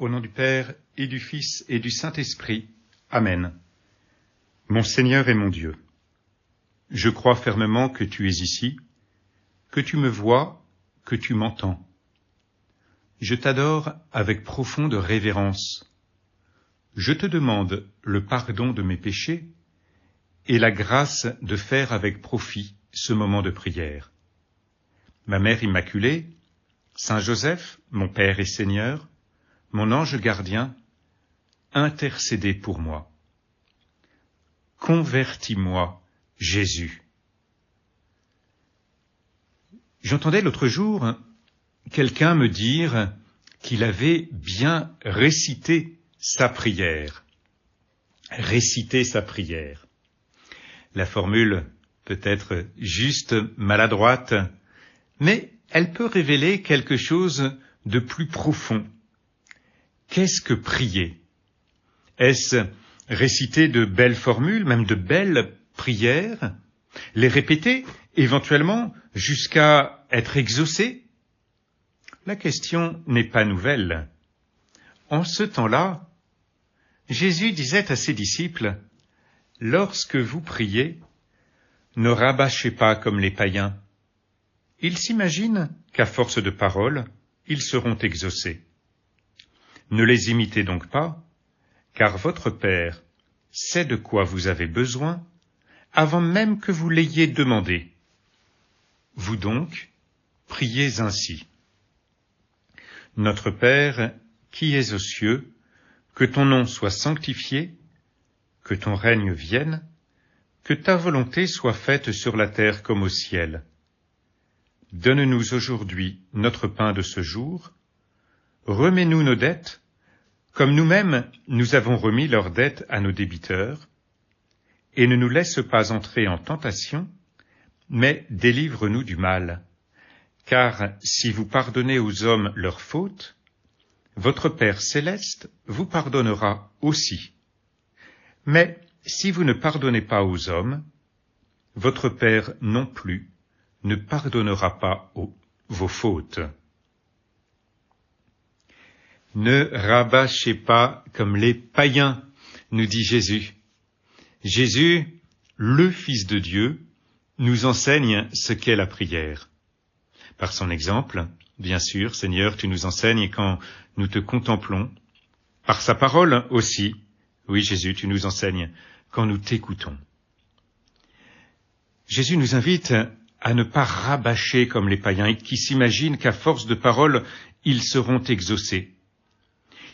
Au nom du Père et du Fils et du Saint-Esprit. Amen. Mon Seigneur et mon Dieu, je crois fermement que tu es ici, que tu me vois, que tu m'entends. Je t'adore avec profonde révérence. Je te demande le pardon de mes péchés et la grâce de faire avec profit ce moment de prière. Ma Mère Immaculée, Saint Joseph, mon Père et Seigneur, mon ange gardien, intercédez pour moi. Convertis-moi, Jésus. J'entendais l'autre jour quelqu'un me dire qu'il avait bien récité sa prière. Réciter sa prière. La formule peut être juste maladroite, mais elle peut révéler quelque chose de plus profond. Qu'est-ce que prier? Est-ce réciter de belles formules, même de belles prières, les répéter, éventuellement, jusqu'à être exaucé? La question n'est pas nouvelle. En ce temps-là, Jésus disait à ses disciples, « Lorsque vous priez, ne rabâchez pas comme les païens. Ils s'imaginent qu'à force de paroles, ils seront exaucés. Ne les imitez donc pas, car votre Père sait de quoi vous avez besoin avant même que vous l'ayez demandé. Vous donc, priez ainsi. Notre Père, qui es aux cieux, que ton nom soit sanctifié, que ton règne vienne, que ta volonté soit faite sur la terre comme au ciel. Donne-nous aujourd'hui notre pain de ce jour, remets-nous nos dettes, comme nous-mêmes nous avons remis leurs dettes à nos débiteurs, et ne nous laisse pas entrer en tentation, mais délivre-nous du mal. Car si vous pardonnez aux hommes leurs fautes, votre Père céleste vous pardonnera aussi. Mais si vous ne pardonnez pas aux hommes, votre Père non plus ne pardonnera pas vos fautes. Ne rabâchez pas comme les païens, nous dit Jésus. Jésus, le Fils de Dieu, nous enseigne ce qu'est la prière. Par son exemple, bien sûr, Seigneur, tu nous enseignes quand nous te contemplons. Par sa parole aussi, oui Jésus, tu nous enseignes quand nous t'écoutons. Jésus nous invite à ne pas rabâcher comme les païens qui s'imaginent qu'à force de paroles, ils seront exaucés.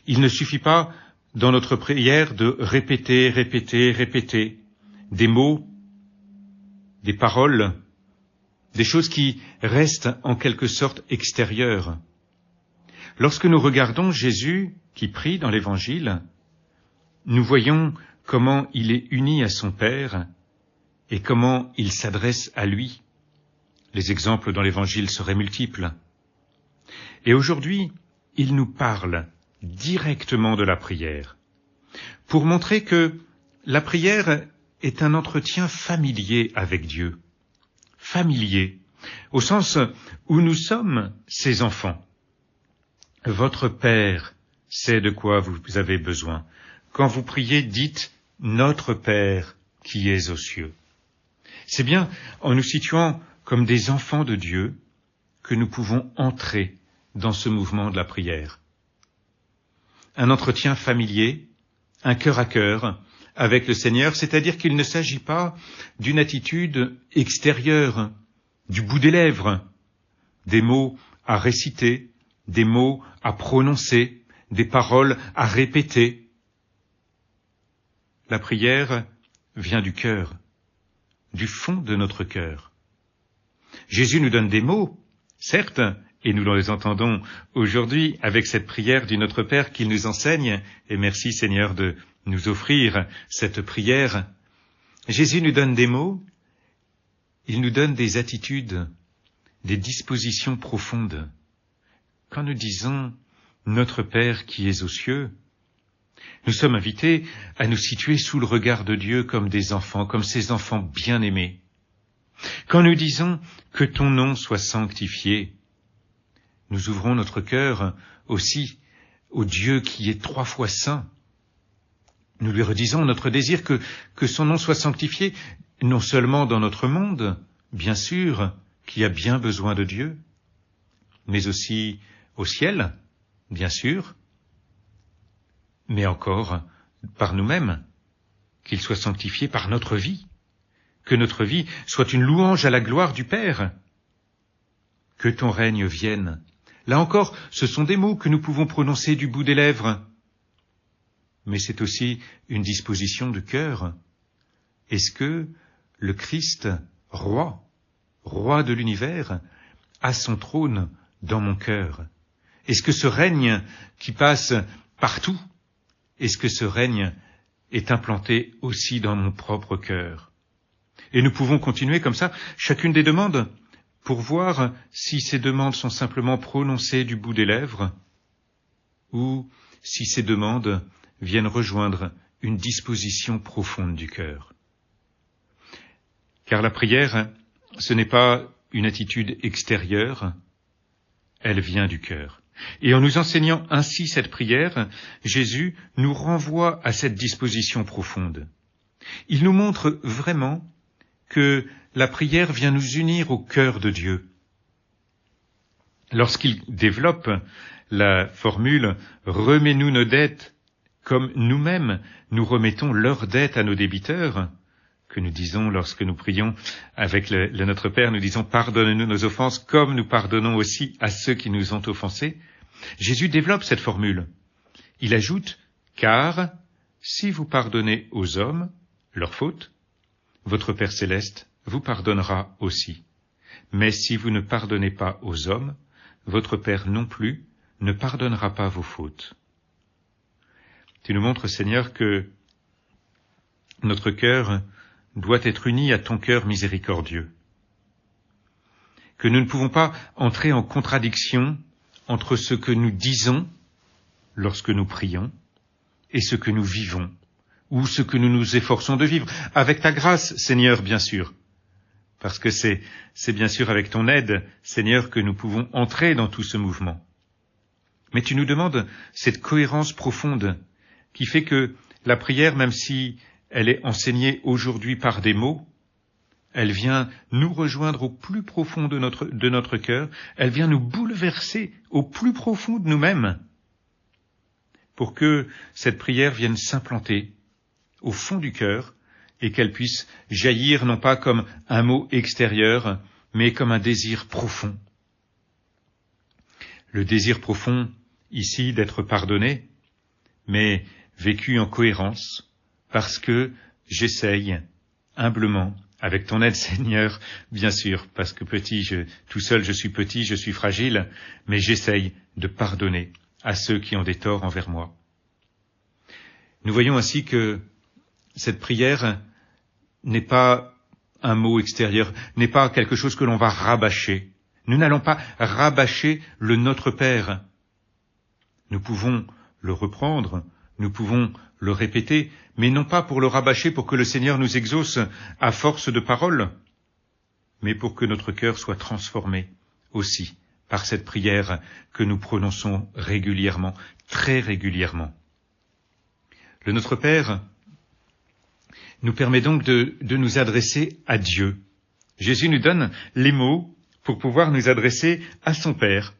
Il ne suffit pas, dans notre prière, de répéter des mots, des paroles, des choses qui restent en quelque sorte extérieures. Lorsque nous regardons Jésus qui prie dans l'Évangile, nous voyons comment il est uni à son Père et comment il s'adresse à lui. Les exemples dans l'Évangile seraient multiples. Et aujourd'hui, il nous parle directement de la prière, pour montrer que la prière est un entretien familier avec Dieu. Familier, au sens où nous sommes ses enfants. Votre Père sait de quoi vous avez besoin. Quand vous priez, dites « Notre Père qui es aux cieux ». C'est bien en nous situant comme des enfants de Dieu que nous pouvons entrer dans ce mouvement de la prière. Un entretien familier, un cœur à cœur avec le Seigneur, c'est-à-dire qu'il ne s'agit pas d'une attitude extérieure, du bout des lèvres, des mots à réciter, des mots à prononcer, des paroles à répéter. La prière vient du cœur, du fond de notre cœur. Jésus nous donne des mots, certes, et nous les entendons aujourd'hui avec cette prière du Notre Père qu'il nous enseigne, et merci Seigneur de nous offrir cette prière. Jésus nous donne des mots, il nous donne des attitudes, des dispositions profondes. Quand nous disons « Notre Père qui es aux cieux », nous sommes invités à nous situer sous le regard de Dieu comme des enfants, comme ces enfants bien-aimés. Quand nous disons « Que ton nom soit sanctifié », nous ouvrons notre cœur aussi au Dieu qui est 3 fois saint. Nous lui redisons notre désir que son nom soit sanctifié, non seulement dans notre monde, bien sûr, qui a bien besoin de Dieu, mais aussi au ciel, bien sûr, mais encore par nous-mêmes, qu'il soit sanctifié par notre vie, que notre vie soit une louange à la gloire du Père. Que ton règne vienne. Là encore, ce sont des mots que nous pouvons prononcer du bout des lèvres, mais c'est aussi une disposition du cœur. Est-ce que le Christ, roi de l'univers, a son trône dans mon cœur? Est-ce que ce règne qui passe partout, est-ce que ce règne est implanté aussi dans mon propre cœur? Et nous pouvons continuer comme ça, chacune des demandes, pour voir si ces demandes sont simplement prononcées du bout des lèvres, ou si ces demandes viennent rejoindre une disposition profonde du cœur. Car la prière, ce n'est pas une attitude extérieure, elle vient du cœur. Et en nous enseignant ainsi cette prière, Jésus nous renvoie à cette disposition profonde. Il nous montre vraiment que la prière vient nous unir au cœur de Dieu. Lorsqu'il développe la formule « remets-nous nos dettes comme nous-mêmes nous remettons leurs dettes à nos débiteurs », que nous disons lorsque nous prions avec le Notre Père, nous disons « pardonne-nous nos offenses comme nous pardonnons aussi à ceux qui nous ont offensés », Jésus développe cette formule. Il ajoute « car si vous pardonnez aux hommes leurs fautes, votre Père céleste vous pardonnera aussi. Mais si vous ne pardonnez pas aux hommes, votre Père non plus ne pardonnera pas vos fautes. » Tu nous montres, Seigneur, que notre cœur doit être uni à ton cœur miséricordieux, que nous ne pouvons pas entrer en contradiction entre ce que nous disons lorsque nous prions et ce que nous vivons, ou ce que nous nous efforçons de vivre, avec ta grâce, Seigneur, bien sûr, parce que c'est bien sûr avec ton aide, Seigneur, que nous pouvons entrer dans tout ce mouvement. Mais tu nous demandes cette cohérence profonde qui fait que la prière, même si elle est enseignée aujourd'hui par des mots, elle vient nous rejoindre au plus profond de notre cœur, elle vient nous bouleverser au plus profond de nous-mêmes, pour que cette prière vienne s'implanter au fond du cœur et qu'elle puisse jaillir non pas comme un mot extérieur, mais comme un désir profond. Le désir profond, ici, d'être pardonné, mais vécu en cohérence, parce que j'essaye humblement, avec ton aide, Seigneur, bien sûr, parce que tout seul je suis petit, je suis fragile, mais j'essaye de pardonner à ceux qui ont des torts envers moi. Nous voyons ainsi que cette prière n'est pas un mot extérieur, n'est pas quelque chose que l'on va rabâcher. Nous n'allons pas rabâcher le Notre Père. Nous pouvons le reprendre, nous pouvons le répéter, mais non pas pour le rabâcher pour que le Seigneur nous exauce à force de paroles, mais pour que notre cœur soit transformé aussi par cette prière que nous prononçons régulièrement, très régulièrement. Le Notre Père nous permet donc de nous adresser à Dieu. Jésus nous donne les mots pour pouvoir nous adresser à son Père.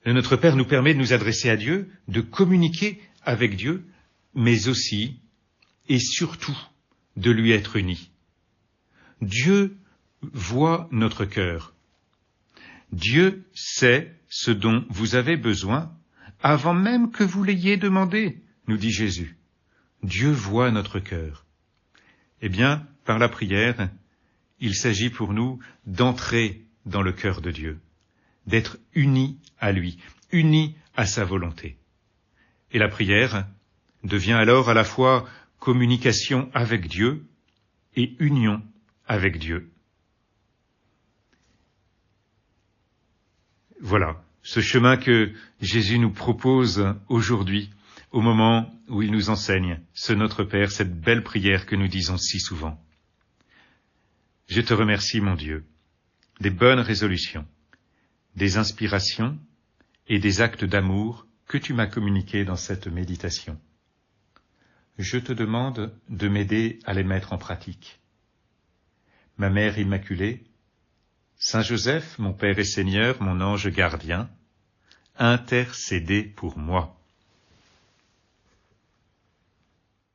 Le Notre Père nous permet de nous adresser à Dieu, de communiquer avec Dieu, mais aussi et surtout de lui être unis. Dieu voit notre cœur. Dieu sait ce dont vous avez besoin avant même que vous l'ayez demandé, nous dit Jésus. Dieu voit notre cœur. Eh bien, par la prière, il s'agit pour nous d'entrer dans le cœur de Dieu, d'être unis à lui, unis à sa volonté. Et la prière devient alors à la fois communication avec Dieu et union avec Dieu. Voilà, ce chemin que Jésus nous propose aujourd'hui, au moment où il nous enseigne ce Notre Père, cette belle prière que nous disons si souvent. Je te remercie, mon Dieu, des bonnes résolutions, des inspirations et des actes d'amour que tu m'as communiqués dans cette méditation. Je te demande de m'aider à les mettre en pratique. Ma Mère Immaculée, Saint Joseph, mon Père et Seigneur, mon ange gardien, intercédez pour moi.